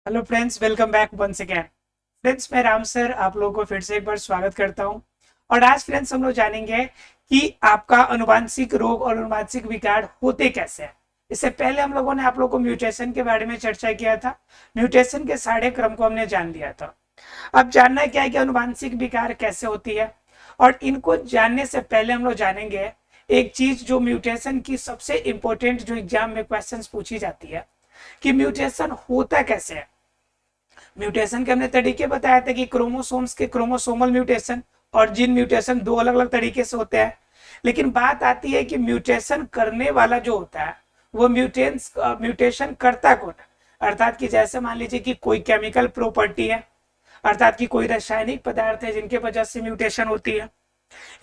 Hello friends, welcome back once again. Friends, मैं Ram sir आप लोगों को फिर से एक बार स्वागत करता हूं। और आज फ्रेंड्स हम लोग जानेंगे कि आपका अनुवांशिक रोग और अनुवांशिक विकार होते कैसे हैं। इससे पहले हम लोगों ने आप लोगों को म्यूटेशन के बारे में चर्चा किया था। म्यूटेशन के सारे क्रम को हमने जान लिया था। अब जानना क्या है कि अनुवांशिक विकार कैसे होती है। और इनको जानने से पहले हम लोग जानेंगे एक चीज जो म्यूटेशन की सबसे इंपॉर्टेंट जो एग्जाम में क्वेश्चंस पूछी जाती है कि म्यूटेशन होता कैसे है। म्यूटेशन के हमने तरीके बताए थे कि क्रोमोसोम्स के क्रोमोसोमल म्यूटेशन और जीन म्यूटेशन दो अलग अलग तरीके से होते हैं। लेकिन बात आती है कि म्यूटेशन करने वाला जो होता है वो म्यूटेशन करता कौन है। अर्थात कि जैसे मान लीजिए कि कोई केमिकल प्रॉपर्टी है, अर्थात कि कोई रासायनिक पदार्थ है जिनके वजह से म्यूटेशन होती है,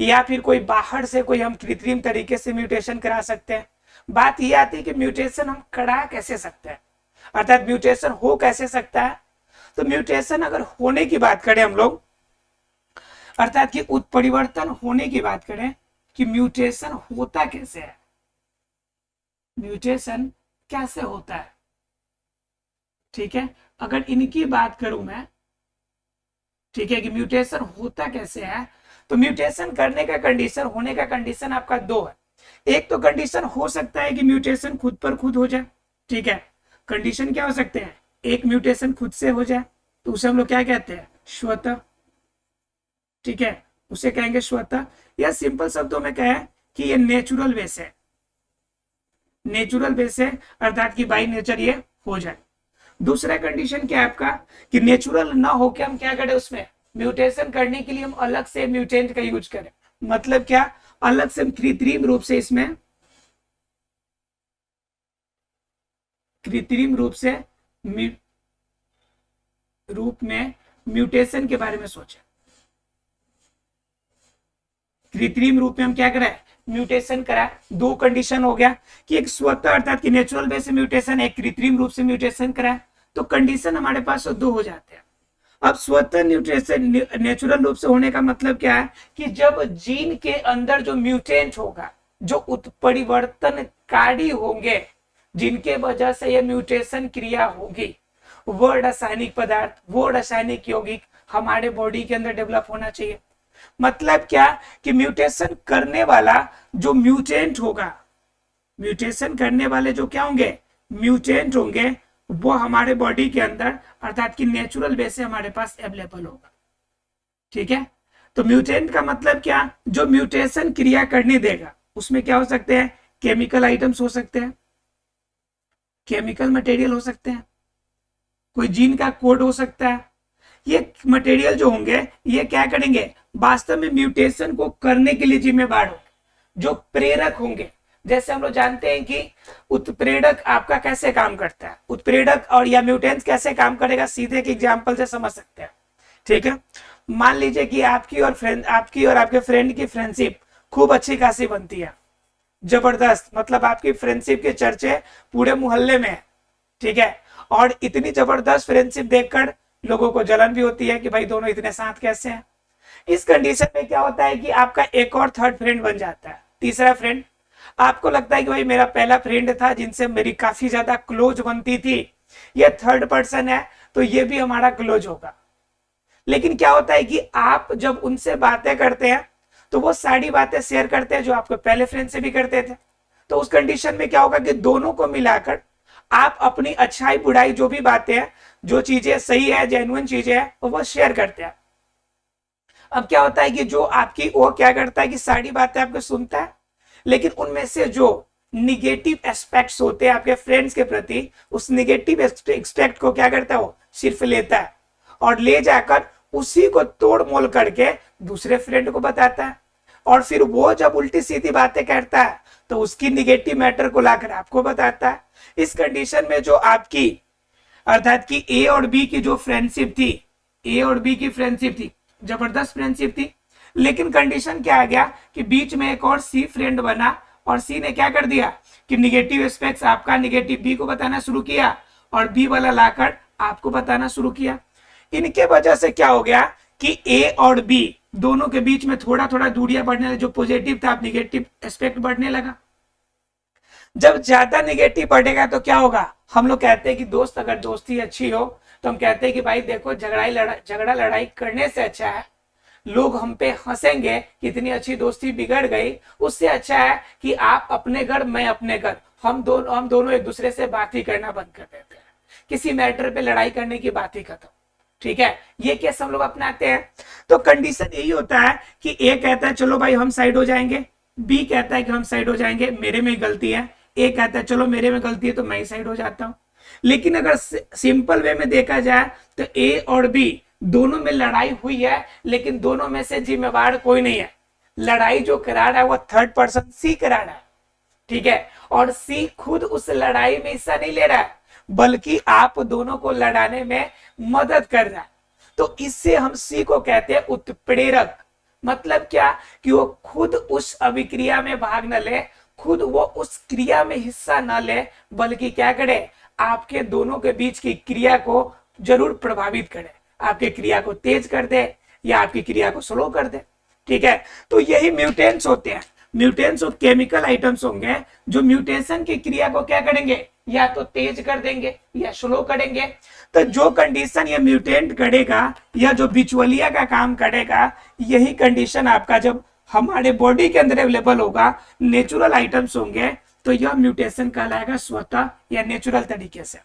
या फिर कोई बाहर से कोई हम कृत्रिम तरीके से म्यूटेशन करा सकते हैं। बात यह आती है कि म्यूटेशन हम करा कैसे सकते हैं, अर्थात म्यूटेशन हो कैसे सकता है। तो म्यूटेशन अगर होने की बात करें हम लोग, अर्थात कि उत्परिवर्तन होने की बात करें कि म्यूटेशन होता कैसे है, म्यूटेशन कैसे होता है। ठीक है, अगर इनकी बात करूं मैं, ठीक है, कि म्यूटेशन होता कैसे है, तो म्यूटेशन करने का कंडीशन, होने का कंडीशन आपका दो है। एक तो कंडीशन हो सकता है कि म्यूटेशन खुद पर खुद हो जाए। ठीक है, कंडीशन क्या हो सकते हैं, एक म्यूटेशन खुद से हो जाए तो उसे हम लोग क्या कहते हैं, स्वतः। ठीक है, उसे कहेंगे स्वतः, या सिंपल शब्दों में कहें कि ये नेचुरल वे से, नेचुरल वे से, अर्थात कि बाई नेचर ये हो जाए। दूसरा कंडीशन क्या है आपका कि नेचुरल ना होके हम क्या करें, उसमें म्यूटेशन करने के लिए हम अलग से म्यूटेंट का यूज करें। मतलब क्या, अलग से कृत्रिम रूप से इसमें, कृत्रिम रूप में म्यूटेशन के बारे में सोचें। कृत्रिम रूप में हम क्या करें, म्यूटेशन करा। दो कंडीशन हो गया कि एक स्वतः अर्थात कि नेचुरल वे से म्यूटेशन, एक कृत्रिम रूप से म्यूटेशन करा। तो कंडीशन हमारे पास दो हो जाते हैं। अब स्वतः म्यूटेशन नेचुरल रूप से होने का मतलब क्या है कि जब जीन के अंदर जो म्यूटेंट होगा, जो उत्परिवर्तनकारी होंगे, जिनके वजह से यह म्यूटेशन क्रिया होगी, वो रासायनिक पदार्थ, वो रासायनिक यौगिक हमारे बॉडी के अंदर डेवलप होना चाहिए। मतलब क्या कि म्यूटेशन करने वाला जो म्यूटेंट होगा, म्यूटेशन करने वाले जो क्या होंगे, म्यूटेंट होंगे, वो हमारे बॉडी के अंदर अर्थात कि नेचुरल वे से हमारे पास अवेलेबल होगा। ठीक है, तो म्यूटेंट का मतलब क्या, जो म्यूटेशन क्रिया करने देगा। उसमें क्या हो सकते हैं, केमिकल आइटम्स हो सकते हैं, केमिकल मटेरियल हो सकते हैं, कोई जीन का कोड हो सकता है। ये मटेरियल जो होंगे ये क्या करेंगे, वास्तव में म्यूटेशन को करने के लिए जिम्मेदार होंगे, जो प्रेरक होंगे। जैसे हम लोग जानते हैं कि उत्प्रेरक आपका कैसे काम करता है, उत्प्रेरक और या म्यूटेंट कैसे काम करेगा, सीधे एक एग्जांपल से समझ सकते हैं। ठीक है, मान लीजिए कि आपकी और आपके फ्रेंड की फ्रेंडशिप खूब अच्छी खासी बनती है, जबरदस्त, मतलब आपकी फ्रेंडशिप के चर्चे पूरे मोहल्ले में है। ठीक है, और इतनी जबरदस्त फ्रेंडशिप देखकर लोगों को जलन भी होती है कि भाई दोनों इतने साथ कैसे हैं। इस कंडीशन में क्या होता है कि आपका एक और थर्ड फ्रेंड बन जाता है, तीसरा फ्रेंड। आपको लगता है कि भाई मेरा पहला फ्रेंड था जिनसे मेरी काफी ज्यादा क्लोज बनती थी, ये थर्ड पर्सन है तो ये भी हमारा क्लोज होगा। लेकिन क्या होता है कि आप जब उनसे बातें करते हैं तो वो सारी बातें शेयर करते हैं जो आपके पहले फ्रेंड से भी करते थे। तो उस कंडीशन में क्या होगा कि दोनों को मिलाकर आप अपनी अच्छाई बुराई जो भी बातें हैं, जो चीजें सही है, जेन्युइन चीजें हैं, वो शेयर करते हैं। अब क्या होता है कि जो आपकी, वो क्या करता है कि सारी बातें आपको सुनता है, लेकिन उनमें से जो निगेटिव एस्पेक्ट्स होते हैं आपके फ्रेंड्स के प्रति, उस निगेटिव एस्पेक्ट को क्या करता है, वो सिर्फ लेता है और ले जाकर उसी को तोड़ मोल करके दूसरे फ्रेंड को बताता है। और फिर वो जब उल्टी सीधी बातें करता है तो उसकी निगेटिव मैटर को लाकर आपको बताता है। इस कंडीशन में जो आपकी, अर्थात कि ए और बी की जो फ्रेंडशिप थी, ए और बी की फ्रेंडशिप थी, जबरदस्त फ्रेंडशिप थी। लेकिन कंडीशन क्या आ गया कि बीच में एक और सी फ्रेंड बना और सी ने क्या कर दिया कि निगेटिव एस्पेक्ट्स आपका निगेटिव बी को बताना शुरू किया और बी वाला लाकर आपको बताना शुरू किया। इनके वजह से क्या हो गया कि ए और बी दोनों के बीच में थोड़ा थोड़ा दूरियां बढ़ने लगी, जो पॉजिटिव था निगेटिव एस्पेक्ट बढ़ने लगा। जब ज्यादा निगेटिव बढ़ेगा तो क्या होगा, हम लोग कहते हैं कि दोस्त अगर दोस्ती अच्छी हो तो हम कहते हैं कि भाई देखो झगड़ा लड़ाई करने से अच्छा है लोग हम पे हंसेंगे कि इतनी अच्छी दोस्ती बिगड़ गई, उससे अच्छा है कि आप अपने घर मैं अपने घर, हम दोनों एक दूसरे से बात ही करना बंद कर देते हैं, किसी मैटर पे लड़ाई करने की बात ही खत्म। ठीक है, ये केस हम लोग अपनाते हैं। तो कंडीशन यही होता है कि ए कहता है चलो भाई हम साइड हो जाएंगे, बी कहता है कि हम साइड हो जाएंगे, मेरे में गलती है, ए कहता है चलो मेरे में गलती है तो मैं ही साइड हो जाता हूं। लेकिन अगर सिंपल वे में देखा जाए तो ए और बी दोनों में लड़ाई हुई है, लेकिन दोनों में से जिम्मेवार कोई नहीं है, लड़ाई जो करा रहा है वो थर्ड पर्सन सी करा रहा है। ठीक है, और सी खुद उस लड़ाई में हिस्सा नहीं ले रहा है, बल्कि आप दोनों को लड़ाने में मदद कर रहा है। तो इससे हम सी को कहते हैं उत्प्रेरक। मतलब क्या, कि वो खुद उस अभिक्रिया में भाग न ले, खुद वो उस क्रिया में हिस्सा न ले, बल्कि क्या करे, आपके दोनों के बीच की क्रिया को जरूर प्रभावित करे, आपकी क्रिया को तेज कर दे या आपकी क्रिया को स्लो कर दे। ठीक है, तो यही म्यूटेंट्स होते हैं। म्यूटेंट्स और केमिकल आइटम्स होंगे जो म्यूटेशन की क्रिया को क्या करेंगे, या तो तेज कर देंगे या स्लो करेंगे। तो जो कंडीशन ये म्यूटेंट करेगा या जो बिचुअलिया का काम करेगा, यही कंडीशन आपका जब हमारे बॉडी के अंदर अवेलेबल होगा, नेचुरल आइटम्स होंगे, तो यह म्यूटेशन कहलाएगा स्वतः या नेचुरल तरीके से।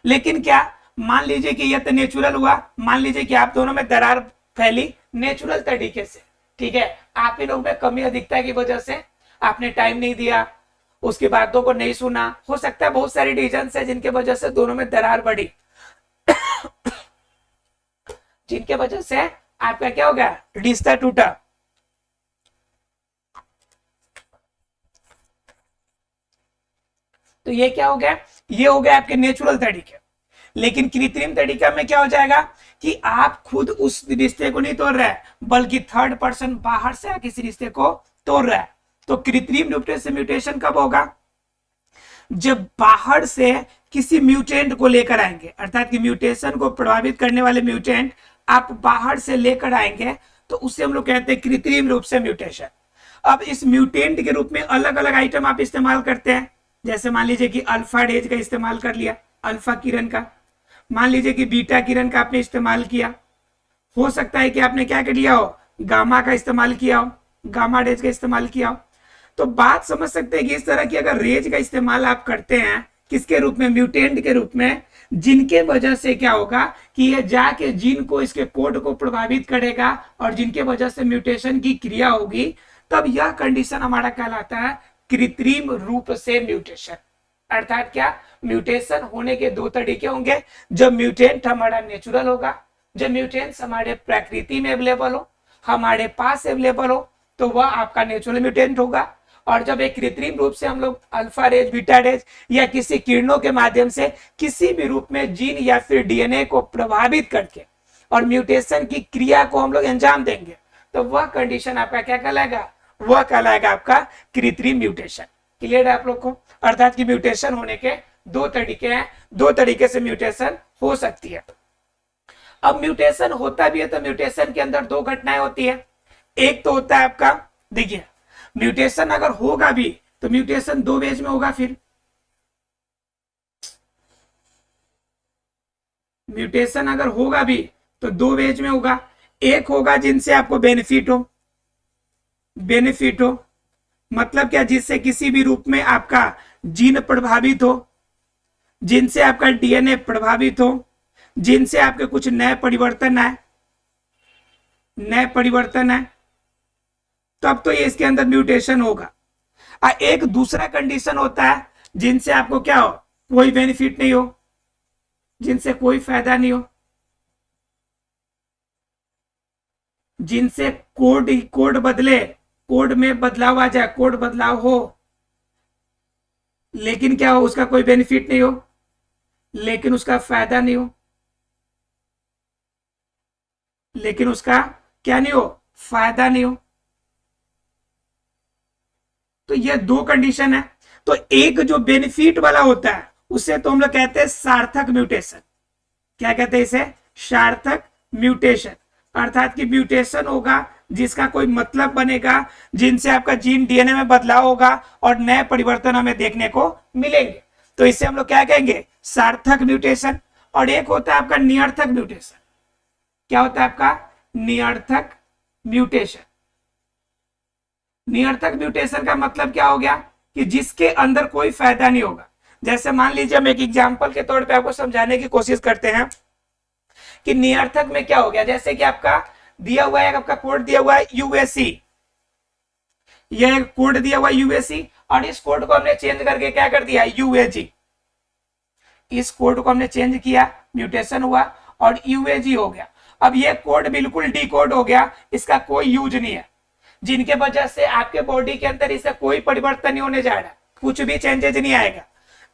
लेकिन क्या, मान लीजिए कि यह तो नेचुरल हुआ, मान लीजिए कि आप दोनों में दरार फैली नेचुरल तरीके से। ठीक है, आप ही लोग में कमी अधिकता की वजह से आपने टाइम नहीं दिया, उसकी बातों को नहीं सुना, हो सकता है बहुत सारी रीजन है जिनके वजह से दोनों में दरार बढ़ी जिनके वजह से आपका क्या हो गया, रिश्ता टूटा। तो ये क्या हो गया, ये हो गया आपके नेचुरल तरीके। लेकिन कृत्रिम तरीका में क्या हो जाएगा कि आप खुद उस रिश्ते को नहीं तोड़ रहे हैं, बल्कि थर्ड पर्सन बाहर से किसी रिश्ते को तोड़ रहा है। तो कृत्रिम रूप से म्यूटेशन कब होगा, जब बाहर से किसी म्यूटेंट को लेकर आएंगे, अर्थात कि म्यूटेशन को प्रभावित करने वाले म्यूटेंट आप बाहर से लेकर आएंगे, तो उससे हम लोग कहते हैं कृत्रिम रूप से म्यूटेशन। अब इस म्यूटेंट के रूप में अलग अलग आइटम आप इस्तेमाल करते हैं, जैसे मान लीजिए कि अल्फा रेज का इस्तेमाल कर लिया, अल्फा किरण का, मान लीजिए कि बीटा किरण का आपने इस्तेमाल किया, हो सकता है कि आपने क्या कर लिया हो, गामा का इस्तेमाल किया हो, गामा रेज का इस्तेमाल किया हो। तो बात समझ सकते हैं कि इस तरह की अगर रेज का इस्तेमाल आप करते हैं, किसके रूप में, म्यूटेंट के रूप में, जिनके वजह से क्या होगा कि ये जाके जीन को, इसके कोड को प्रभावित करेगा और जिनके वजह से म्यूटेशन की क्रिया होगी, तब यह कंडीशन हमारा कहलाता है कृत्रिम रूप से म्यूटेशन। अर्थात क्या, म्यूटेशन होने के दो तरीके होंगे, जब म्यूटेंट हमारा नेचुरल होगा, जब म्यूटेंट्स हमारे प्रकृति में अवेलेबल हो, हमारे पास अवेलेबल हो, तो वह आपका नेचुरल म्यूटेंट होगा। और जब एक कृत्रिम रूप से हम लोग अल्फा रेज, बीटा रेज या किसी किरणों के माध्यम से किसी भी रूप में जीन या फिर डीएनए को प्रभावित करके और म्यूटेशन की क्रिया को हम लोग अंजाम देंगे, तो वह कंडीशन आपका क्या कहलाएगा, वह कहलाएगा आपका कृत्रिम म्यूटेशन। क्लियर है आप लोग को, अर्थात कि म्यूटेशन होने के दो तरीके हैं, दो तरीके से म्यूटेशन हो सकती है। अब म्यूटेशन होता भी है तो म्यूटेशन के अंदर दो घटनाएं होती है। एक तो होता है आपका, देखिए म्यूटेशन अगर होगा भी तो म्यूटेशन दो वेज में होगा। फिर म्यूटेशन अगर होगा भी तो दो वेज में होगा। एक होगा जिनसे आपको बेनिफिट हो, मतलब क्या, जिससे किसी भी रूप में आपका जीन प्रभावित हो, जिनसे आपका डीएनए प्रभावित हो, जिनसे आपके कुछ नए परिवर्तन आए, तब तो ये इसके अंदर म्यूटेशन होगा। एक दूसरा कंडीशन होता है जिनसे आपको क्या हो, कोई बेनिफिट नहीं हो, जिनसे कोई फायदा नहीं हो, जिनसे कोड बदले, कोड में बदलाव आ जाए, कोड बदलाव हो, लेकिन क्या हो, उसका कोई बेनिफिट नहीं हो, लेकिन उसका फायदा नहीं हो, लेकिन उसका क्या नहीं हो, फायदा नहीं हो। तो ये दो कंडीशन है। तो एक जो बेनिफिट वाला होता है उसे तो हम लोग कहते हैं सार्थक म्यूटेशन। क्या कहते हैं इसे, सार्थक म्यूटेशन। अर्थात कि म्यूटेशन होगा जिसका कोई मतलब बनेगा, जिनसे आपका जीन डीएनए में बदलाव होगा और नए परिवर्तन हमें देखने को मिलेंगे। तो इसे हम लोग क्या कहेंगे, सार्थक म्यूटेशन। और एक होता है आपका निरर्थक म्यूटेशन। क्या होता है आपका, निरर्थक म्यूटेशन। निरर्थक म्यूटेशन का मतलब क्या हो गया कि जिसके अंदर कोई फायदा नहीं होगा। जैसे मान लीजिए हम एक एग्जांपल के तौर पे आपको समझाने की कोशिश करते हैं कि निरर्थक में क्या हो गया। जैसे कि आपका दिया हुआ है, आपका कोड दिया हुआ है यूएसी, यह कोड दिया हुआ है यूएसी, और इस कोड को हमने चेंज करके क्या कर दिया, यूएजी। इस कोड को हमने चेंज किया, म्यूटेशन हुआ और यूएजी हो गया। अब ये कोड बिल्कुल डिकोड हो गया, इसका कोई यूज नहीं है, जिनके वजह से आपके बॉडी के अंदर इसका कोई परिवर्तन नहीं होने जा रहा, कुछ भी चेंजेज नहीं आएगा।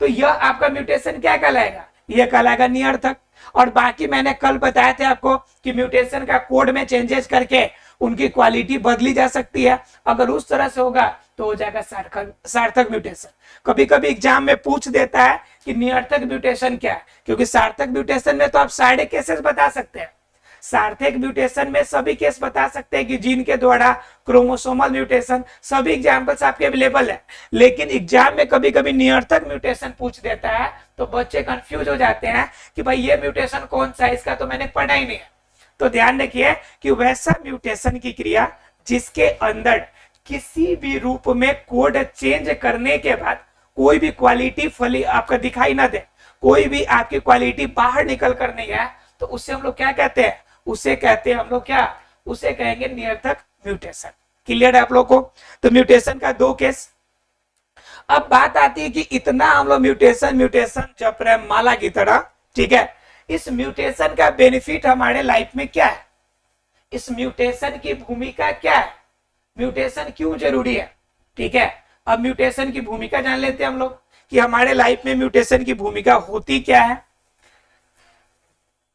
तो यह आपका म्यूटेशन क्या कहलाएगा, यह कहलाएगा निरर्थक। और बाकी मैंने कल बताया था आपको कि म्यूटेशन का कोड में चेंजेस करके उनकी क्वालिटी बदली जा सकती है। अगर उस तरह से होगा तो हो जाएगा सार्थक म्यूटेशन। कभी कभी एग्जाम में पूछ देता है कि निरर्थक म्यूटेशन क्या है, क्योंकि सार्थक म्यूटेशन में तो आप सारे केसेस बता सकते हैं। सार्थक म्यूटेशन में सभी केस बता सकते हैं कि जीन के द्वारा क्रोमोसोमल म्यूटेशन, सभी एग्जांपल्स आपके अवेलेबल है। लेकिन एग्जाम में कभी कभी निरर्थक म्यूटेशन पूछ देता है तो बच्चे कंफ्यूज हो जाते हैं कि भाई ये म्यूटेशन कौन सा है, इसका तो मैंने पढ़ा ही नहीं है। तो ध्यान रखिए कि वैसा म्यूटेशन की क्रिया जिसके अंदर किसी भी रूप में कोड चेंज करने के बाद कोई भी क्वालिटी फली आपका दिखाई ना दे, कोई भी आपकी क्वालिटी बाहर निकल कर नहीं है, तो उससे हम लोग क्या कहते हैं, उसे कहते हैं हम लोग क्या, उसे कहेंगे निरर्थक म्यूटेशन। क्लियर है आप लोग को। तो म्यूटेशन का दो केस। अब बात आती है कि इतना हम लोग म्यूटेशन जप रहे माला की तरह, ठीक है, इस म्यूटेशन का बेनिफिट हमारे लाइफ में क्या है, इस म्यूटेशन की भूमिका क्या है, म्यूटेशन क्यों जरूरी है। ठीक है, अब म्यूटेशन की भूमिका जान लेते हैं हम लोग कि हमारे लाइफ में म्यूटेशन की भूमिका होती क्या है।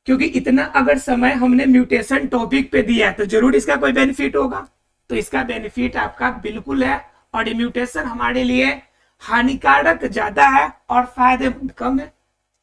क्योंकि इतना अगर समय हमने म्यूटेशन टॉपिक पे दिया है तो जरूर इसका कोई बेनिफिट होगा। तो इसका बेनिफिट आपका बिल्कुल है, और ये म्यूटेशन हमारे लिए हानिकारक ज्यादा है और फायदेमंद कम है।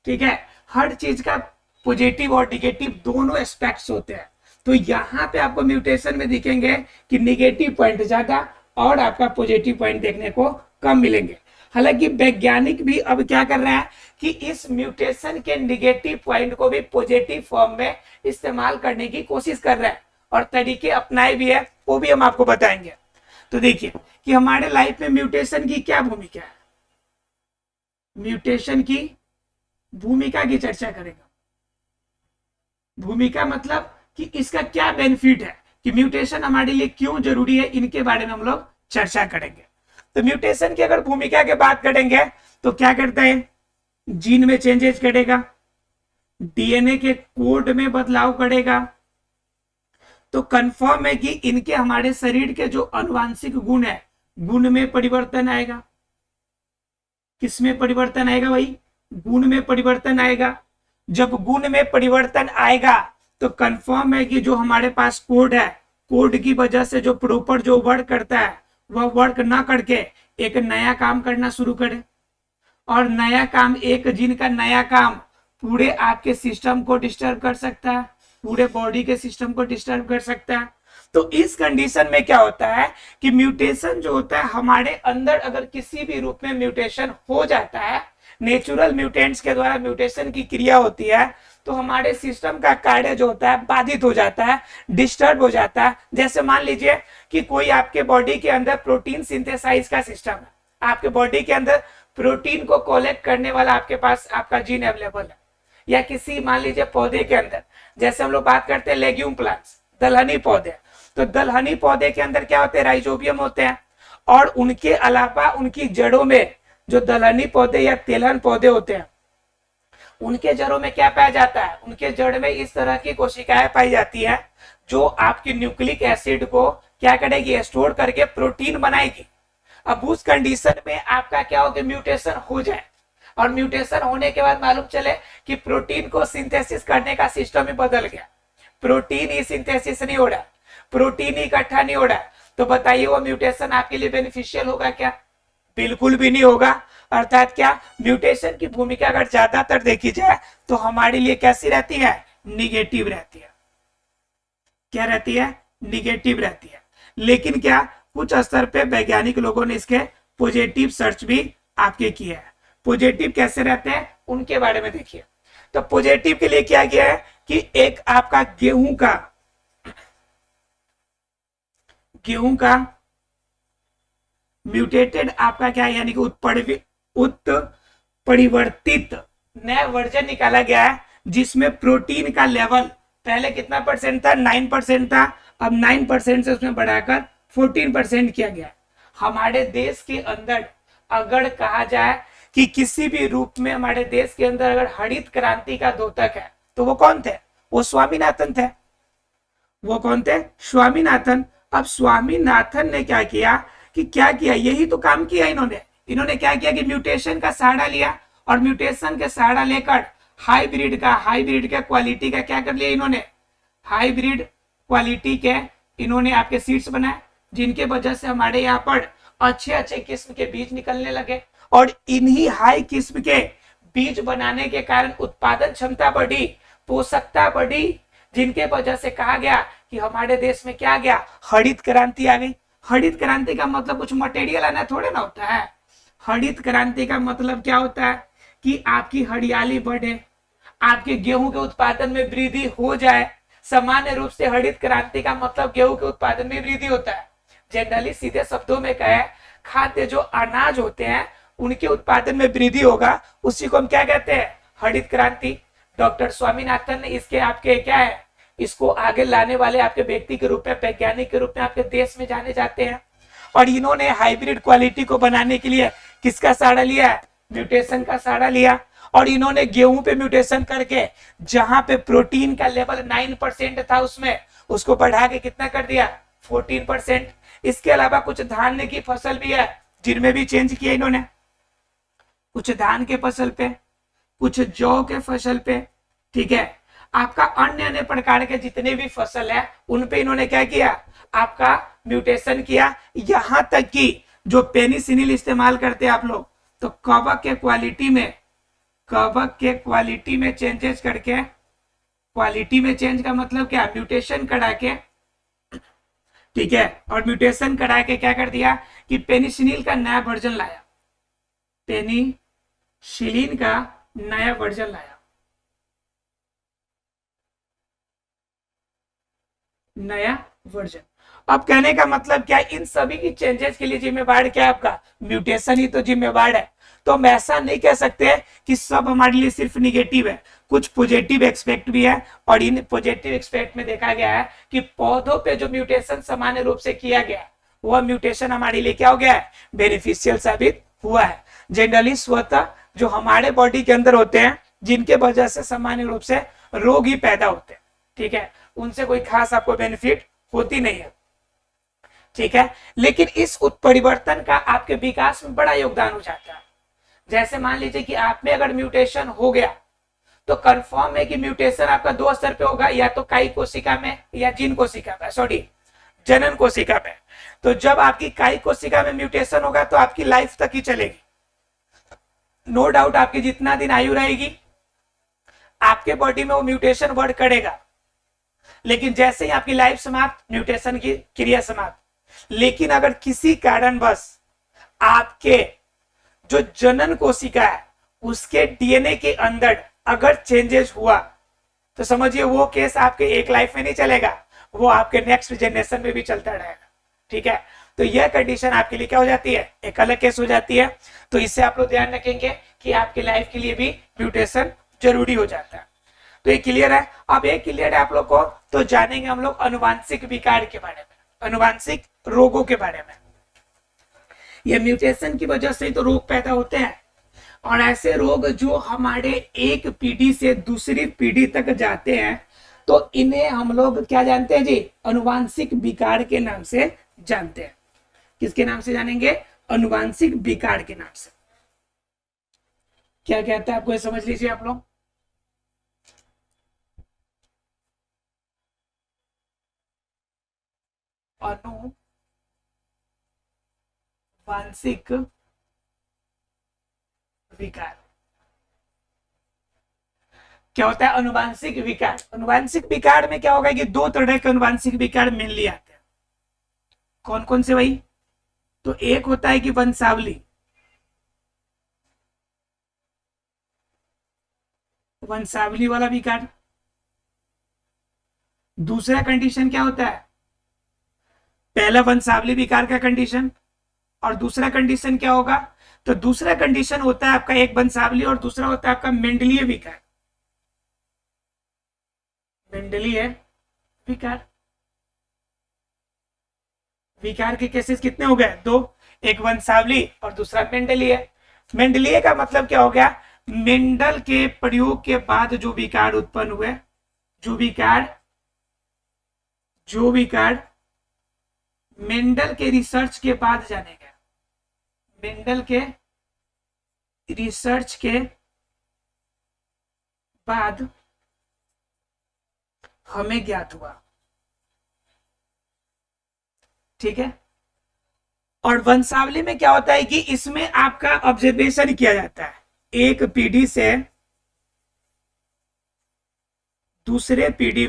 ठीक है, हर चीज का पॉजिटिव और निगेटिव दोनों एस्पेक्ट्स होते हैं। तो यहाँ पे आपको म्यूटेशन में दिखेंगे कि निगेटिव पॉइंट ज्यादा और आपका पॉजिटिव पॉइंट देखने को कम मिलेंगे। हालांकि वैज्ञानिक भी अब क्या कर रहा है कि इस म्यूटेशन के निगेटिव पॉइंट को भी पॉजिटिव फॉर्म में इस्तेमाल करने की कोशिश कर रहा है और तरीके अपनाए भी है, वो भी हम आपको बताएंगे। तो देखिए कि हमारे लाइफ में म्यूटेशन की क्या भूमिका है, म्यूटेशन की भूमिका की चर्चा करेगा। भूमिका मतलब कि इसका क्या बेनिफिट है, कि म्यूटेशन हमारे लिए क्यों जरूरी है, इनके बारे में हम लोग चर्चा करेंगे। तो म्यूटेशन की अगर भूमिका की बात करेंगे तो क्या करता है, जीन में चेंजेस करेगा, डीएनए के कोड में बदलाव करेगा। तो कंफर्म है कि इनके हमारे शरीर के जो आनुवांशिक गुण है, गुण में परिवर्तन आएगा। किसमें परिवर्तन आएगा भाई, गुण में परिवर्तन आएगा। जब गुण में परिवर्तन आएगा तो कंफर्म है कि जो हमारे पास कोड है, कोड की वजह से जो प्रॉपर जो वर्क करता है वह वर्क ना करके एक नया काम करना शुरू करे, और नया काम, एक जीन का नया काम पूरे आपके सिस्टम को डिस्टर्ब कर सकता है, पूरे बॉडी के सिस्टम को डिस्टर्ब कर सकता है। तो इस कंडीशन में क्या होता है कि म्यूटेशन जो होता है हमारे अंदर, अगर किसी भी रूप में म्यूटेशन हो जाता है, नेचुरल म्यूटेंट्स के द्वारा म्यूटेशन की क्रिया होती है, तो हमारे सिस्टम का कार्य जो होता है बाधित हो जाता है, डिस्टर्ब हो जाता है। जैसे मान लीजिए कि कोई आपके बॉडी के अंदर प्रोटीन सिंथेसाइज का सिस्टम है, आपके बॉडी के अंदर प्रोटीन को कलेक्ट करने वाला आपके पास आपका जीन अवेलेबल है, या किसी मान लीजिए पौधे के अंदर, जैसे हम लोग बात करते हैं लेग्यूम प्लांट्स, दलहनी पौधे, तो दलहनी पौधे के अंदर क्या होते हैं, राइजोबियम होते हैं, और उनके अलावा उनकी जड़ों में जो दलहनी पौधे या तेलहन पौधे होते हैं, उनके जड़ों में क्या पाया जाता है, उनके जड़ में इस तरह की कोशिकाएं पाई जाती है जो आपकी न्यूक्लिक एसिड को क्या करेगी, स्टोर करके प्रोटीन बनाएगी। अब उस कंडीशन में आपका क्या होगा, म्यूटेशन हो जाए, और म्यूटेशन होने के बाद मालूम चले कि प्रोटीन को सिंथेसिस करने का सिस्टम ही बदल गया, प्रोटीन ही सिंथेसिस नहीं हो रहा, प्रोटीन ही इकट्ठा नहीं हो रहा, तो बताइए वो म्यूटेशन आपके लिए बेनिफिशियल होगा क्या, बिल्कुल भी नहीं होगा। अर्थात क्या, म्यूटेशन की भूमिका अगर ज्यादातर देखी जाए तो हमारे लिए कैसी रहती है, निगेटिव रहती है। क्या रहती है, निगेटिव रहती है। लेकिन क्या कुछ स्तर पे वैज्ञानिक लोगों ने इसके पॉजिटिव सर्च भी आपके किए हैं। पॉजिटिव कैसे रहते हैं उनके बारे में देखिए। तो पॉजिटिव के लिए क्या किया है कि एक आपका गेहूं का म्यूटेटेड आपका क्या है यानी कि उत्परिवर्तित नया वर्जन निकाला गया है, जिसमें प्रोटीन का लेवल पहले कितना परसेंट था, 9% था, अब 9% से उसमें बढ़ाकर 14% किया गया। हमारे देश के अंदर अगर कहा जाए कि किसी भी रूप में हमारे देश के अंदर अगर हरित क्रांति का द्योतक है तो वो कौन थे, वो स्वामीनाथन थे। वो कौन थे, स्वामीनाथन। अब स्वामीनाथन ने क्या किया कि यही तो काम किया इन्होंने क्या किया कि म्यूटेशन का सहारा लिया और म्यूटेशन के सहारा लेकर हाइब्रिड का क्वालिटी का क्या कर लिया इन्होंने, हाइब्रिड क्वालिटी के इन्होंने आपके सीड्स बनाए, जिनके वजह से हमारे यहाँ पर अच्छे अच्छे किस्म के बीज निकलने लगे। और इन्हीं हाई किस्म के बीज बनाने के कारण उत्पादन क्षमता बढ़ी, पोषकता बढ़ी, जिनके वजह से कहा गया कि हमारे देश में क्या गया, हरित क्रांति आ गई। हरित क्रांति का मतलब कुछ मटेरियल आना थोड़े ना होता है। हरित क्रांति का मतलब क्या होता है कि आपकी हरियाली बढ़े, आपके गेहूं के उत्पादन में वृद्धि हो जाए। सामान्य रूप से हरित क्रांति का मतलब गेहूं के उत्पादन में वृद्धि होता है। जनरली सीधे शब्दों में कहे, खाद्य जो अनाज होते हैं उनके उत्पादन में वृद्धि होगा, उसी को हम क्या कहते हैं, हरित क्रांति। डॉक्टर स्वामीनाथन ने इसके आपके क्या है, इसको आगे लाने वाले आपके व्यक्ति के रूप में, वैज्ञानिक के रूप में आपके देश में जाने जाते हैं। और इन्होंने हाइब्रिड क्वालिटी को बनाने के लिए किसका सहारा लिया है, म्यूटेशन का सहारा लिया। और इन्होंने गेहूं पे म्यूटेशन करके जहां पे प्रोटीन का लेवल 9% था उसमें उसको बढ़ा के कितना कर दिया, 14%। इसके अलावा कुछ धान्य की फसल भी है जिनमें भी चेंज किया इन्होंने, कुछ धान के फसल पे, कुछ जौ के फसल पे, ठीक है। आपका अन्य अन्य प्रकार के जितने भी फसल है उन पे इन्होंने क्या किया, आपका म्यूटेशन किया। यहां तक कि जो पेनिसिलिन इस्तेमाल करते हैं आप लोग, तो कवक के क्वालिटी में चेंजेस करके, क्वालिटी में चेंज का मतलब क्या, म्यूटेशन करा के, ठीक है। और म्यूटेशन करा के क्या कर दिया कि पेनिसिलिन का नया वर्जन लाया, पेनिसिलिन का नया वर्जन लाया, नया वर्जन। अब कहने का मतलब क्या, इन सभी की चेंजेस के लिए जिम्मेवार क्या है, आपका म्यूटेशन ही तो जिम्मेवार है। तो हम ऐसा नहीं कह सकते कि सब हमारे लिए सिर्फ निगेटिव है, कुछ पॉजिटिव एक्सपेक्ट भी है। और इन पॉजिटिव एक्सपेक्ट में देखा गया है कि पौधों पे जो म्यूटेशन सामान्य रूप से किया गया, वह म्यूटेशन हमारे लिए क्या हो गया है, बेनिफिशियल साबित हुआ है। जनरली स्वतः जो हमारे बॉडी के अंदर होते हैं, जिनके वजह से सामान्य रूप से रोग ही पैदा होते हैं, ठीक है, उनसे कोई खास आपको बेनिफिट होती नहीं है, ठीक है। लेकिन इस उत्परिवर्तन का आपके विकास में बड़ा योगदान हो जाता है। जैसे मान लीजिए कि आप में अगर म्यूटेशन हो गया तो कंफर्म है कि म्यूटेशन आपका दो स्तर पे होगा, या तो काई कोशिका में या जीन कोशिका में, सॉरी जनन कोशिका में। तो जब आपकी काई कोशिका में म्यूटेशन होगा तो आपकी लाइफ तक ही चलेगी, नो डाउट। आपकी जितना दिन आयु रहेगी आपके बॉडी में वो म्यूटेशन वर्क करेगा। लेकिन जैसे ही आपकी लाइफ समाप्त, म्यूटेशन की क्रिया समाप्त। लेकिन अगर किसी कारणवश आपके जो जनन कोशिका है उसके डीएनए के अंदर अगर चेंजेस हुआ तो समझिए वो केस आपके एक लाइफ में नहीं चलेगा, वो आपके नेक्स्ट जनरेशन में भी चलता रहेगा, ठीक है। तो यह कंडीशन आपके लिए क्या हो जाती है, एक अलग केस हो जाती है। तो इससे आप लोग ध्यान रखेंगे कि आपकी लाइफ के लिए भी म्यूटेशन जरूरी हो जाता है। तो ये क्लियर है। अब एक क्लियर है आप लोग को, तो जानेंगे हम लोग अनुवांशिक विकार के बारे में, अनुवांशिक रोगों के बारे में। ये म्यूटेशन की वजह से तो रोग पैदा होते हैं, और ऐसे रोग जो हमारे एक पीढ़ी से दूसरी पीढ़ी तक जाते हैं, तो इन्हें हम लोग क्या जानते हैं जी, अनुवांशिक विकार के नाम से जानते हैं। किसके नाम से जानेंगे, अनुवांशिक विकार के नाम से। क्या कहता है आपको, समझ लीजिए आप लोग। अनुवांशिक विकार क्या होता है? अनुवांशिक विकार। अनुवांशिक विकार में क्या होगा कि दो तरह के अनुवांशिक विकार मेनली आते हैं। कौन कौन से भाई? तो एक होता है कि वंशावली, वंशावली वाला विकार। दूसरा कंडीशन क्या होता है? पहला वंशावली विकार का कंडीशन, और दूसरा कंडीशन क्या होगा? तो दूसरा कंडीशन होता है आपका एक वंशावली और दूसरा होता है आपका मेंडलीय विकार। मेंडलीय विकार। विकार के केसेस कितने हो गए? दो, एक वंशावली और दूसरा मेंडलीय। मेंडलीय का मतलब क्या हो गया? मेंडल के प्रयोग के बाद जो विकार उत्पन्न हुए, जो विकार मेंडल के रिसर्च के बाद जाने गए, मेंडल के रिसर्च के बाद हमें ज्ञात हुआ। ठीक है। और वंशावली में क्या होता है कि इसमें आपका ऑब्जर्वेशन किया जाता है, एक पीढ़ी से दूसरे पीढ़ी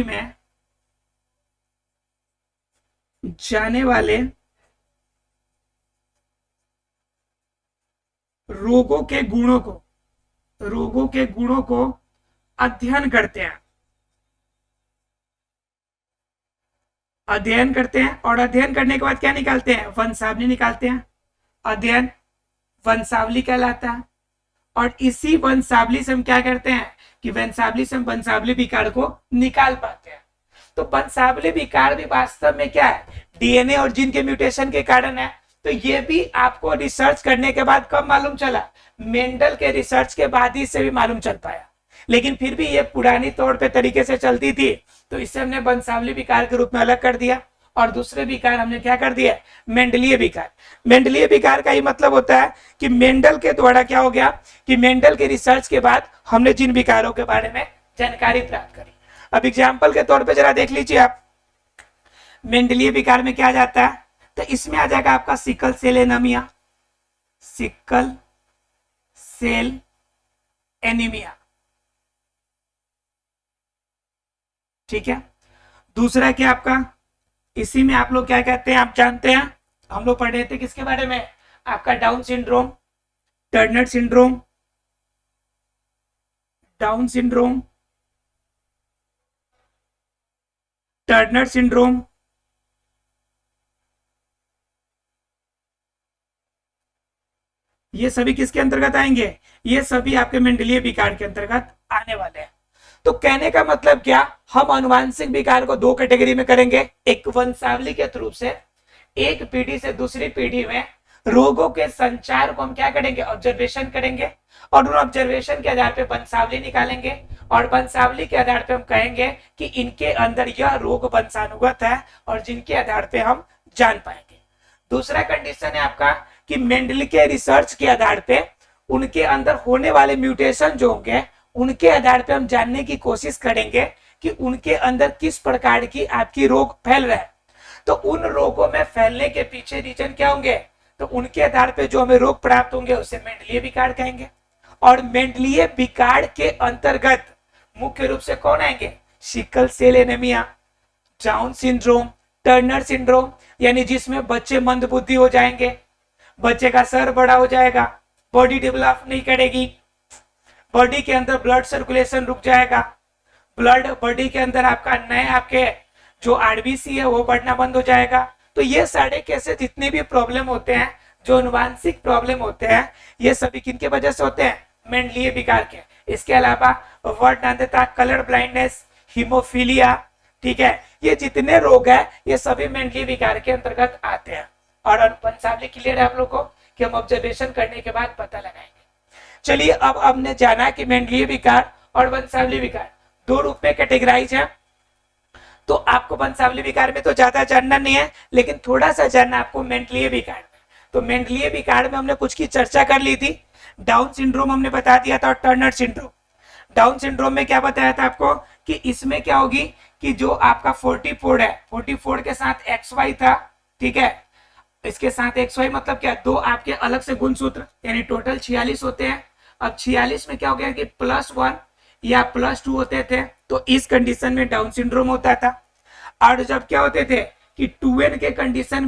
में जाने वाले रोगों के गुणों को अध्ययन करते हैं, और अध्ययन करने के बाद क्या निकालते हैं? वंशावली निकालते हैं। अध्ययन वंशावली कहलाता है। और इसी वंशावली से हम क्या करते हैं कि वंशावली से हम वंशावली विकार को निकाल पाते हैं। तो वंशावली विकार भी वास्तव में क्या है? डीएनए और जीन के म्यूटेशन के कारण है। तो ये भी आपको रिसर्च करने के बाद कब मालूम चला? मेंडल के रिसर्च के बाद ही से भी मालूम चल पाया। लेकिन फिर भी ये पुरानी तौर पे तरीके से चलती थी, तो इसे हमने वंशावली विकार के रूप में अलग कर दिया, और दूसरे विकार हमने क्या कर दिया? मेंडलीय विकार। मेंडलीय विकार का ही मतलब होता है कि मेंडल के द्वारा क्या हो गया कि मेंडल के रिसर्च के बाद हमने जिन विकारों के बारे में जानकारी प्राप्त करी। अब एग्जाम्पल के तौर पे जरा देख लीजिए आप, मेंडलीय विकार में क्या आ जाता है? तो इसमें आ जाएगा आपका sickle cell anaemia, sickle cell anaemia. ठीक है। दूसरा क्या आपका? इसी में आप लोग क्या कहते हैं, आप जानते हैं, हम लोग पढ़ रहे थे किसके बारे में? आपका down syndrome, Turner syndrome, down syndrome, Turner syndrome. ये सभी किसके अंतर्गत आएंगे? ये सभी आपके मेंडलीय विकार के अंतर्गत आने वाले हैं। तो कहने का मतलब क्या? हम आनुवांशिक विकार को दो कैटेगरी में करेंगे, एक वंशावली के थ्रू से एक पीढ़ी से दूसरी पीढ़ी में रोगों के संचार को हम क्या करेंगे? ऑब्जर्वेशन करेंगे, और उन ऑब्जर्वेशन के आधार पे वंशावली निकालेंगे, और वंशावली के आधार पे हम कहेंगे कि इनके अंदर यह रोग वंशानुगत है, और जिनके आधार पे हम जान पाएंगे। दूसरा कंडीशन है आपका कि मेंडल के रिसर्च के आधार पे उनके अंदर होने वाले म्यूटेशन जो होंगे, उनके आधार पे हम जानने की कोशिश करेंगे कि उनके अंदर किस प्रकार की आपकी रोग फैल रहा है। तो उन रोगों में फैलने के पीछे रीजन क्या होंगे? तो उनके आधार पे जो हमें रोग प्राप्त होंगे उसे मेंडलीय विकार कहेंगे। और मेंडलीय विकार के अंतर्गत मुख्य रूप से कौन आएंगे? Sickle cell anaemia, Down syndrome, Turner syndrome, यानी जिसमें बच्चे मंदबुद्धि हो जाएंगे, बच्चे का सर बड़ा हो जाएगा, बॉडी डेवलप नहीं करेगी, बॉडी के अंदर ब्लड सर्कुलेशन रुक जाएगा, ब्लड बॉडी के अंदर आपका नए आपके जो आरबीसी है वो बढ़ना बंद हो जाएगा। तो ये सारे केसेस जितने भी प्रॉब्लम होते हैं, जो अनुवांशिक प्रॉब्लम होते हैं, ये सभी किनके वजह से होते हैं? मेंडलीय विकार के। इसके अलावा वर्णनान्यता, कलर ब्लाइंडनेस, हीमोफीलिया, ठीक है, ये जितने रोग है ये सभी मेंडलीय विकार के अंतर्गत आते हैं। और वंशावली क्लियर है आप लोग को कि हम ऑब्जर्वेशन करने के बाद पता लगाएंगे। चलिए अब हमने जाना कि मेंडलीय विकार और वंशावली विकार दो रूप में कैटेगराइज है। तो आपको वंशावली विकार में तो ज्यादा जानना नहीं है, लेकिन थोड़ा सा जानना आपको मेंडलीय विकार में। तो मेंडलीय विकार में हमने कुछ की चर्चा कर ली थी। डाउन सिंड्रोम हमने बता दिया था, और टर्नर सिंड्रोम। डाउन सिंड्रोम में क्या बताया था आपको कि इसमें क्या होगी कि जो आपका 44 है, 44 के साथ XY था, ठीक है, इसके साथ XY मतलब क्या? दो आपके अलग से गुणसूत्र, यानी टोटल 46 होते हैं, अब 46 में क्या हो गया कि +1 या +2 होते थे तो इस कंडीशन में डाउन सिंड्रोम होता था। और जब क्या होते थे कि 2n के कंडीशन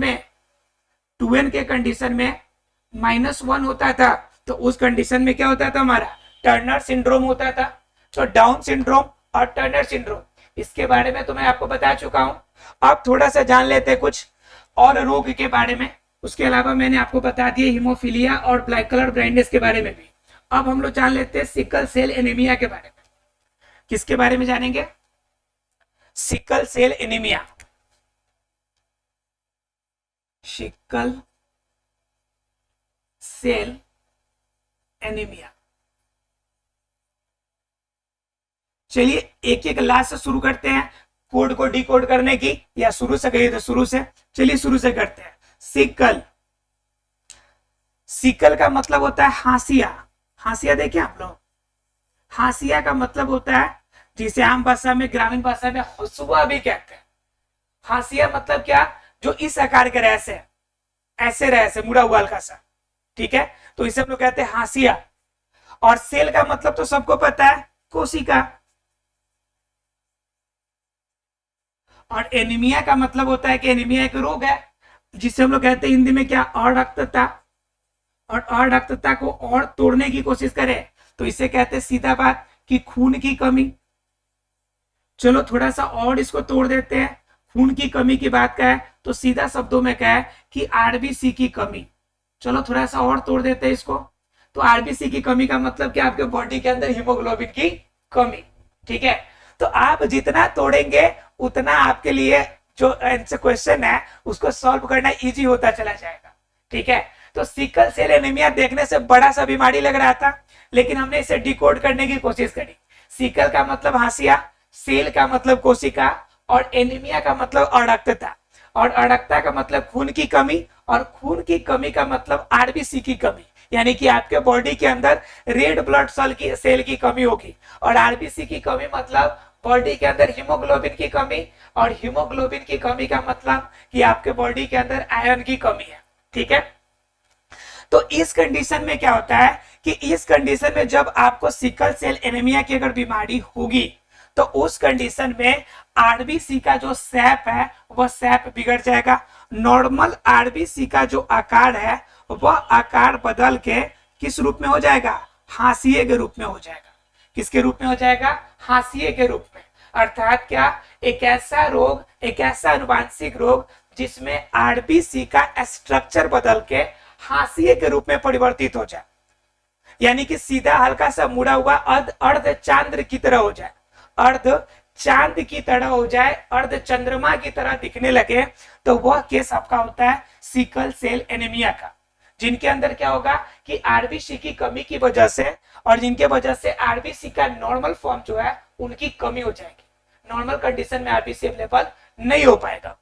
में -1 होता था तो उस कंडीशन में क्या होता था हमारा टर्नर सिंड्रोम होता था। तो डाउन सिंड्रोम और टर्नर सिंड्रोम इसके बारे में तो मैं आपको बता चुका हूं। अब थोड़ा सा जान लेते हैं कुछ और रोग के बारे में। उसके अलावा मैंने आपको बता दिया हीमोफीलिया और ब्लैक कलर ब्लाइंडनेस के बारे में भी। अब हम लोग जान लेते हैं सिकल सेल एनीमिया के बारे में। किसके बारे में जानेंगे? Sickle cell anaemia. Sickle cell anaemia. चलिए एक एक लास्ट से शुरू करते हैं कोड को डिकोड करने की, या शुरू से कहिए तो शुरू से। चलिए शुरू से करते हैं। सिकल, सिकल का मतलब होता है हाशिया। हाशिया देखिए आप लोग, हाशिया का मतलब होता है जिसे आम भाषा में ग्रामीण भाषा में हसुआ भी कहते हैं। हाशिया मतलब क्या? जो इस आकार के रह से ऐसे रह से मुड़ा हुआ हल्का सा, ठीक है, तो इसे हम लोग कहते हैं हाशिया। और सेल का मतलब तो सबको पता है, कोशिका। और एनीमिया का मतलब होता है कि एनीमिया एक रोग है जिसे हम लोग कहते हैं हिंदी में क्या? अरक्तता। और अरक्तता को और तोड़ने की कोशिश करें तो इसे कहते हैं सीधा बात कि खून की कमी। चलो थोड़ा सा और इसको तोड़ देते हैं। खून की कमी की बात का है तो सीधा शब्दों में क्या है कि आरबीसी की कमी। चलो थोड़ा सा और तोड़ देते हैं इसको, तो आरबीसी की कमी का मतलब क्या? आपके बॉडी के अंदर हीमोग्लोबिन की कमी, ठीक है। तो आप जितना तोड़ेंगे उतना आपके लिए जो आंसर क्वेश्चन है उसको सॉल्व करना इजी होता चला जाएगा, ठीक है। तो सिकल सेल एनीमिया देखने से बड़ा सा बीमारी लग रहा था, लेकिन हमने इसे डिकोड करने की कोशिश करी। सिकल का मतलब हाशिया, सेल का मतलब कोशिका, और एनीमिया का मतलब अरक्तता, और अरक्तता का मतलब खून की कमी, और खून की कमी का मतलब आरबीसी की कमी, यानी कि आपके बॉडी के अंदर रेड ब्लड सेल की कमी होगी। और आरबीसी की कमी मतलब बॉडी के अंदर हीमोग्लोबिन की कमी, और हीमोग्लोबिन की कमी का मतलब कि आपके बॉडी के अंदर आयरन की कमी है, ठीक है। तो इस कंडीशन में क्या होता है कि इस कंडीशन में जब आपको सिकल सेल एनीमिया की अगर बीमारी होगी तो उस कंडीशन में आरबीसी का जो शेप है वह शेप बिगड़ जाएगा। नॉर्मल आरबीसी का जो आकार है वह आकार बदल के किस रूप में हो जाएगा? हाशिए के रूप में हो जाएगा। किसके रूप में हो जाएगा? हाशिए के रूप में। अर्थात क्या? एक ऐसा रोग, एक ऐसा अनुवांशिक रोग जिसमें आरबीसी का स्ट्रक्चर बदल के हाशिए के रूप में परिवर्तित हो जाए, यानी कि सीधा हल्का सा मुड़ा हुआ अर्ध चांद्र की तरह हो जाए, अर्ध चांद की तरह हो जाए, अर्ध चंद्रमा की तरह दिखने लगे, तो वह केस आपका होता है सिकल सेल एनीमिया का। जिनके अंदर क्या होगा कि आरबीसी की कमी की वजह से, और जिनके वजह से आरबीसी का नॉर्मल फॉर्म जो है उनकी कमी हो जाएगी। नॉर्मल कंडीशन में आरबीसी अवेलेबल नहीं हो पाएगा।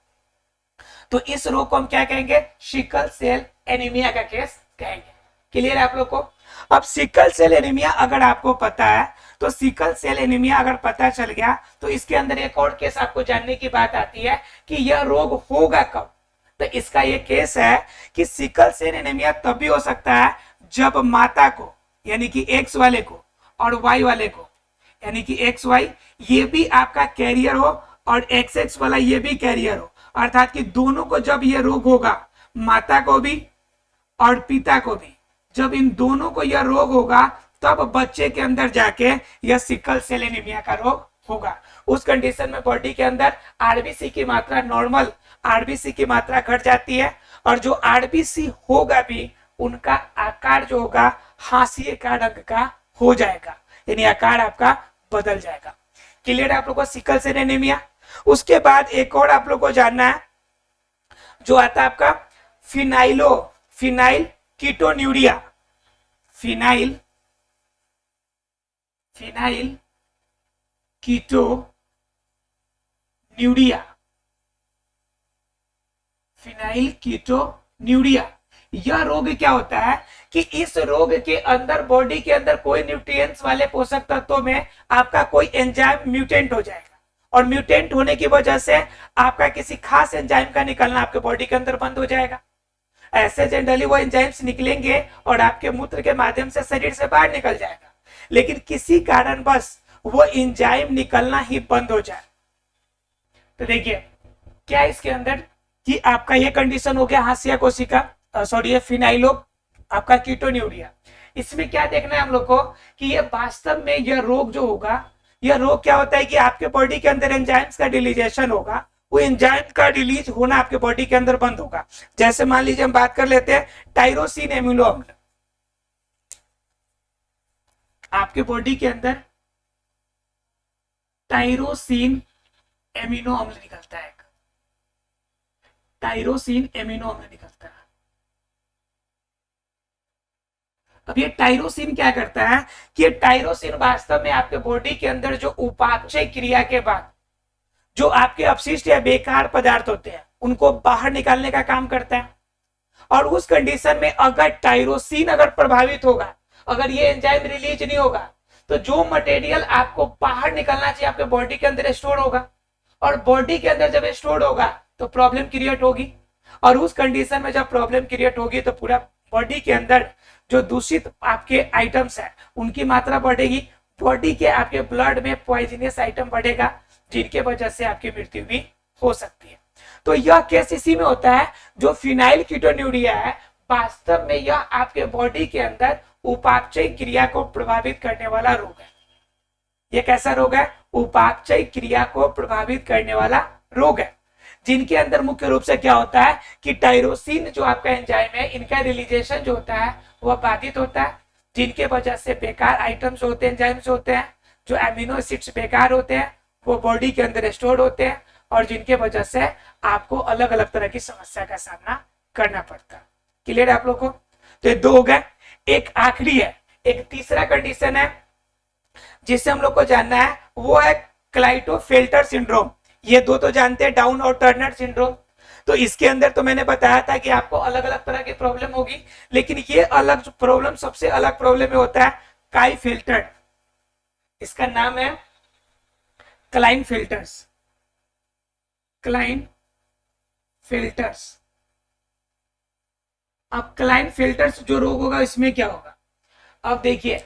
तो इस रोग को हम क्या कहेंगे? सिकल सेल एनीमिया का केस कहेंगे। क्लियर है आप लोग को? अब सिकल सेल एनीमिया अगर आपको पता है तो सिकल सेल एनीमिया अगर पता चल गया तो इसके अंदर एक और केस आपको जानने की बात आती है कि यह रोग होगा कब। तो इसका ये केस है कि सिकल सेल एनीमिया तब भी हो सकता है जब माता को, यानी कि एक्स वाले को और वाई वाले को, यानी कि एक्स वाई ये भी आपका कैरियर हो और एक्स एक्स वाला ये भी कैरियर हो। अर्थात कि दोनों को जब ये रोग होगा, माता को भी और पिता को भी, जब इन दोनों को यह रोग होगा तब बच्चे के अंदर जाके यह सिकल सेल एनीमिया का रोग होगा। उस कंडीशन में बॉडी के अंदर आरबीसी की मात्रा, नॉर्मल आरबीसी की मात्रा घट जाती है, और जो आरबीसी होगा भी उनका आकार जो होगा हाशिए का रंग का हो जाएगा, यानी आकार आपका बदल जाएगा। क्लियर है आप लोग को सिकल सेल एनीमिया? उसके बाद एक और आप लोग को जानना है जो आता है आपका फिनाइल कीटोन्यूरिया। Phenyl ketonuria. यह रोग क्या होता है कि इस रोग के अंदर, बॉडी के अंदर कोई न्यूट्रिएंट्स वाले पोषक तत्वों में आपका कोई एंजाइम म्यूटेंट हो जाएगा, और म्यूटेंट होने की वजह से आपका किसी खास एंजाइम का निकलना आपके बॉडी के अंदर बंद हो जाएगा। ऐसे जनरली वो एंजाइम्स निकलेंगे और आपके मूत्र के माध्यम से शरीर से बाहर निकल जाएगा, लेकिन किसी कारणवश वो एंजाइम निकलना ही बंद हो जाए। तो देखिए क्या इसके अंदर कि आपका ये कंडीशन हो गया हाशिया कोशिका, सॉरी फिनाइलो आपका कीटोन्यूरिया। इसमें क्या देखना है हम लोग को कि ये वास्तव में यह रोग जो होगा, यह रोग क्या होता है कि आपके बॉडी के अंदर एंजाइम्स का डिलीजेशन होगा, वो एंजाइम का रिलीज होना आपके बॉडी के अंदर बंद होगा। जैसे मान लीजिए हम बात कर लेते हैं टायरोसिन एमिनो अम्ल, आपके बॉडी के अंदर टायरोसिन एमिनो अम्ल निकलता है, टायरोसिन एमिनो अम्ल निकलता है। अब ये टायरोसिन क्या करता है कि टायरोसिन वास्तव में आपके बॉडी के अंदर जो उपापचय क्रिया के बाद जो आपके अपशिष्ट या बेकार पदार्थ होते हैं उनको बाहर निकालने का काम करता है। और उस कंडीशन में अगर टायरोसिन अगर प्रभावित होगा, अगर ये एंजाइम रिलीज नहीं होगा, तो जो मटेरियल आपको बाहर निकलना चाहिए आपके बॉडी के अंदर स्टोर होगा, और बॉडी के अंदर जब स्टोर होगा तो प्रॉब्लम क्रिएट होगी। और उस कंडीशन में जब प्रॉब्लम क्रिएट होगी तो पूरा बॉडी के अंदर जो दूषित आपके आइटम्स है उनकी मात्रा बढ़ेगी, बॉडी के आपके ब्लड में पॉइजनस आइटम बढ़ेगा, जिनके वजह से आपकी मृत्यु भी हो सकती है। तो यह केस इसी में होता है जो फिनाइल कीटोन्यूरिया है, वास्तव में यह आपके बॉडी के अंदर उपापचय क्रिया को प्रभावित करने वाला रोग है। यह कैसा रोग है? उपापचय क्रिया को प्रभावित करने वाला रोग है, जिनके अंदर मुख्य रूप से क्या होता है कि टायरोसिन जो आपका एंजाइम है, इनका रिलीजेशन जो होता है वह बाधित होता है, जिनके वजह से बेकार आइटम्स होते हैं, एंजाइम्स होते हैं, जो एमिनो एसिड्स बेकार होते हैं वो बॉडी के अंदर स्टोर होते हैं, और जिनके वजह से आपको अलग अलग तरह की समस्या का सामना करना पड़ता है। क्लियर है आप लोगों को? तो ये दो हो गए, एक आखिरी है, एक तीसरा कंडीशन है जिससे हम लोग को जानना है, वो है क्लाइटोफिल्टर सिंड्रोम। ये दो तो जानते हैं, डाउन और टर्नर सिंड्रोम। तो इसके अंदर तो मैंने बताया था कि आपको अलग अलग तरह की प्रॉब्लम होगी, लेकिन ये अलग प्रॉब्लम, सबसे अलग प्रॉब्लम में होता है काइफिल्टर, इसका नाम है क्लाइनफिल्टर्स, क्लाइनफिल्टर्स। अब क्लाइनफिल्टर्स जो रोग होगा इसमें क्या होगा? अब देखिए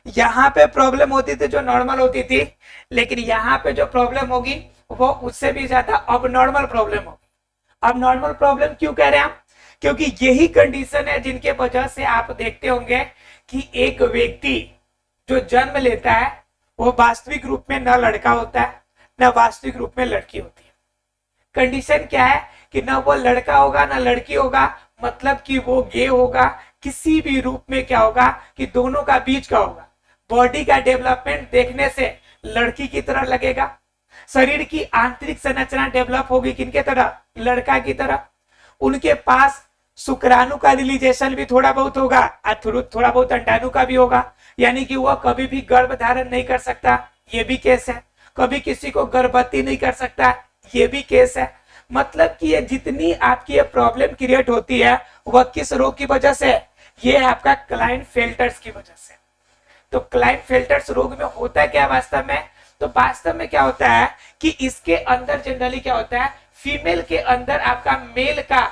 यहां पे प्रॉब्लम होती थी जो नॉर्मल होती थी, लेकिन यहां पे जो प्रॉब्लम होगी वो उससे भी ज्यादा अब नॉर्मल प्रॉब्लम होगी। अब नॉर्मल प्रॉब्लम क्यों कह रहे हैं हम? क्योंकि यही कंडीशन है जिनके वजह से आप देखते होंगे कि एक व्यक्ति जो जन्म लेता है वो वास्तविक रूप में न लड़का होता है न वास्तविक रूप में लड़की होती है। कंडीशन क्या है कि न वो लड़का होगा न लड़की होगा, मतलब कि वो गे होगा, किसी भी रूप में क्या होगा कि दोनों का बीच का होगा। बॉडी का डेवलपमेंट देखने से लड़की की तरह लगेगा, शरीर की आंतरिक संरचना डेवलप होगी किनके तरह? लड़का की तरह। उनके पास शुक्राणु का रिलीजेशन भी थोड़ा बहुत होगा, थोड़ा बहुत अंडाणु का भी होगा, यानी कि वह कभी भी गर्भ धारण नहीं कर सकता, ये भी केस है। कभी किसी को गर्भवती नहीं कर सकता, ये भी केस है। मतलब कि ये जितनी आपकी ये प्रॉब्लम क्रिएट होती है वह किस रोग की वजह से? ये आपका क्लाइनफिल्टर्स की वजह से। तो क्लाइनफिल्टर्स रोग में होता है क्या वास्तव में? तो वास्तव में क्या होता है कि इसके अंदर जनरली क्या होता है, फीमेल के अंदर आपका मेल का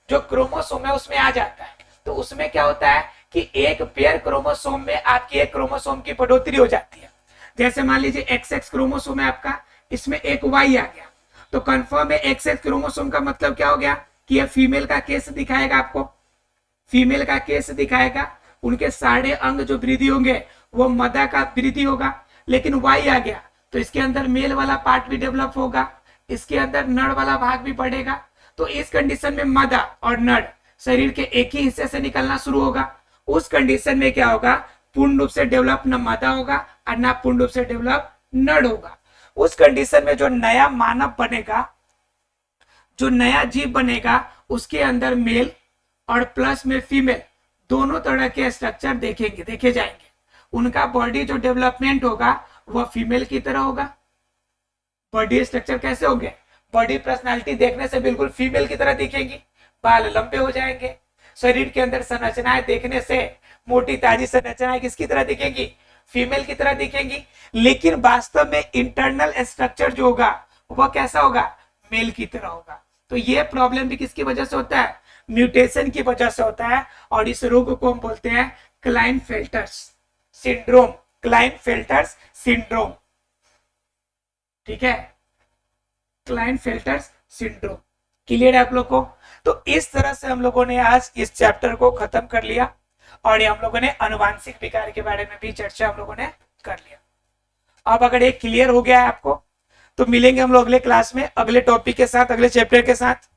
जो क्रोमोसोम है उसमें आ जाता है। तो उसमें क्या होता है कि एक पेयर क्रोमोसोम में आपकी एक क्रोमोसोम की बढ़ोतरी हो जाती है। जैसे मान लीजिए XX क्रोमोसोम है आपका, इसमें एक Y आ गया, तो कंफर्म है XX क्रोमोसोम का मतलब क्या हो गया कि ये फीमेल का केस दिखाएगा, आपको फीमेल का केस दिखाएगा। उनके सारे अंग जो वृद्धि होंगे वो मदा का वृद्धि होगा, लेकिन Y आ गया तो इसके अंदर मेल वाला पार्ट भी डेवलप होगा, इसके अंदर नर वाला भाग भी बढ़ेगा। तो इस कंडीशन में मदा और नर शरीर के एक ही हिस्से से निकलना शुरू होगा। उस कंडीशन में क्या होगा, पूर्ण रूप से डेवलप न मदा होगा और न पूर्ण रूप से डेवलप नर होगा। उस कंडीशन में जो नया मानव बनेगा, जो नया जीव बनेगा, उसके अंदर मेल और प्लस में फीमेल दोनों तरह के स्ट्रक्चर देखे जाएंगे। उनका बॉडी जो डेवलपमेंट होगा वह फीमेल की तरह होगा। बॉडी स्ट्रक्चर कैसे होंगे? बॉडी पर्सनालिटी देखने से बिल्कुल फीमेल की तरह दिखेंगी, बाल लंबे हो जाएंगे, शरीर के अंदर संरचनाएं देखने से मोटी ताजी संरचनाएं किसकी तरह दिखेंगी? फीमेल की तरह दिखेंगी। लेकिन वास्तव में इंटरनल स्ट्रक्चर जो होगा वह कैसा होगा? मेल की तरह होगा। तो ये प्रॉब्लम भी किसकी वजह से होता है? म्यूटेशन की वजह से होता है और इस रोग को हम बोलते हैं क्लाइनफेल्टर्स सिंड्रोम। क्लाइनफेल्टर्स सिंड्रोम, ठीक है, क्लाइनफेल्टर्स सिंड्रोम। क्लियर है आप लोग को? तो इस तरह से हम लोगों ने आज इस चैप्टर को खत्म कर लिया और ये हम लोगों ने अनुवांशिक विकार के बारे में भी चर्चा हम लोगों ने कर लिया। अब अगर ये क्लियर हो गया है आपको तो मिलेंगे हम लोग अगले क्लास में अगले टॉपिक के साथ, अगले चैप्टर के साथ।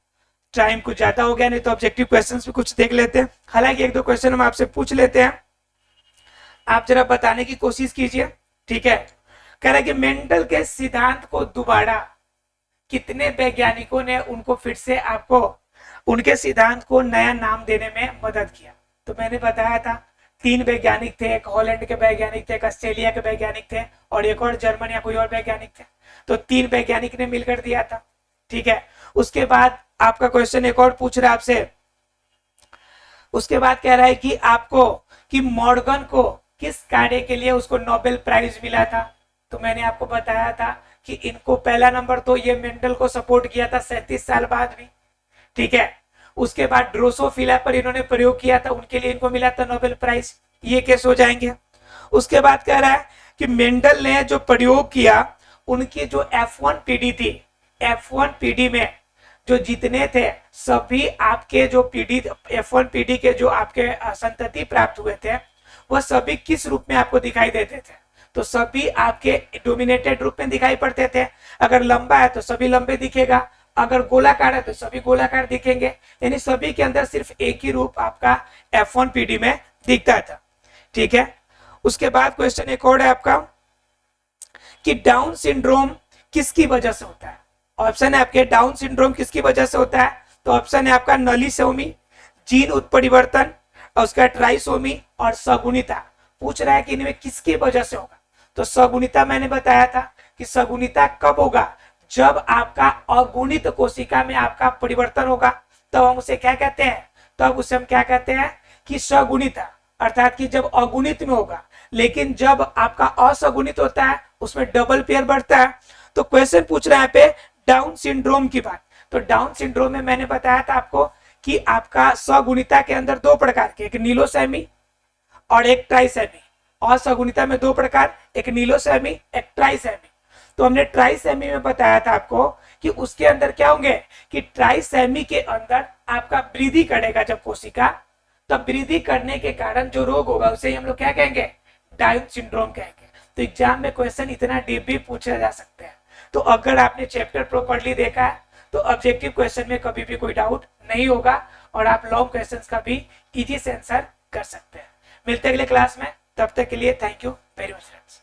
टाइम कुछ ज्यादा हो गया, नहीं तो ऑब्जेक्टिव क्वेश्चंस भी कुछ देख लेते हैं। हालांकि एक दो क्वेश्चन हम आपसे पूछ लेते हैं, आप जरा बताने की कोशिश कीजिए, ठीक है। कह रहा है कि मेंडल के सिद्धांत को दोबारा कितने वैज्ञानिकों ने उनको फिर से आपको उनके सिद्धांत को नया नाम देने में मदद किया? तो मैंने बताया था 3 वैज्ञानिक थे, एक हॉलैंड के वैज्ञानिक थे, एक ऑस्ट्रेलिया के वैज्ञानिक थे और एक और जर्मन या कोई और वैज्ञानिक थे। तो 3 वैज्ञानिक ने मिलकर दिया था, ठीक है। उसके बाद आपका क्वेश्चन एक और पूछ रहा है आपसे, उसके बाद कह रहा है कि आपको कि मॉर्गन को किस कार्य के लिए उसको नोबेल प्राइज मिला था? तो मैंने आपको बताया था कि इनको पहला नंबर तो ये मेंडल को सपोर्ट किया था 37 साल बाद भी, ठीक है। उसके बाद ड्रोसोफिला पर इन्होंने प्रयोग किया था, उनके लिए इनको मिला था नोबेल प्राइज। ये केस हो जाएंगे। उसके बाद कह रहा है कि मेंडल ने जो प्रयोग किया उनकी जो F1 पीढ़ी थी, F1 पीढ़ी में जो जितने थे सभी आपके जो पीढ़ी F1 पीढ़ी के जो आपके संतति प्राप्त हुए थे वह सभी किस रूप में आपको दिखाई देते थे? तो सभी आपके डोमिनेटेड रूप में दिखाई पड़ते थे। अगर लंबा है तो सभी लंबे दिखेगा, अगर गोलाकार है तो सभी गोलाकार दिखेंगे, यानी सभी के अंदर सिर्फ एक ही रूप आपका F1 पीढ़ी में दिखता था, ठीक है। उसके बाद क्वेश्चन एक और है आपका कि डाउन सिंड्रोम किसकी वजह से होता है? ऑप्शन है आपके डाउन सिंड्रोम किसकी वजह से होता है? तो ऑप्शन है आपका नलीसोमी, जीन उत्परिवर्तन, और उसका ट्राइसोमी और सगुणिता। पूछ रहा है कि इनमें किसकी वजह से होगा? तो सगुणिता मैंने बताया था कि सगुणिता कब होगा? जब आपका अगुणित कोशिका में आपका परिवर्तन होगा तब हम उसे क्या कहते हैं? तब उसे हम क्या कहते हैं कि सगुणिता, अर्थात कि जब अगुणित में होगा। लेकिन जब आपका असगुणित होता है उसमें डबल पेयर बढ़ता है। तो क्वेश्चन पूछ रहा है पे डाउन सिंड्रोम की बात। तो डाउन सिंड्रोम में मैंने बताया था आपको कि आपका सगुणिता के अंदर 2 प्रकार के, एक नीलोसेमी और एक ट्राइसेमी। असगुणिता में 2 प्रकार, एक नीलोसेमी एक ट्राइसेमी। तो हमने ट्राइसेमी में बताया था आपको कि उसके अंदर क्या होंगे कि ट्राइसेमी के अंदर आपका वृद्धि करेगा जब कोशिका, तब वृद्धि करने के कारण जो रोग होगा उसे हम लोग क्या कहेंगे? डाउन सिंड्रोम कहेंगे। तो एग्जाम में क्वेश्चन इतना डीप भी पूछे जा सकते हैं। तो अगर आपने चैप्टर प्रॉपर्ली देखा है तो ऑब्जेक्टिव क्वेश्चन में कभी भी कोई डाउट नहीं होगा और आप लॉन्ग क्वेश्चंस का भी इजी से आंसर कर सकते हैं। मिलते हैं अगले क्लास में, तब तक के लिए thank you very much friends.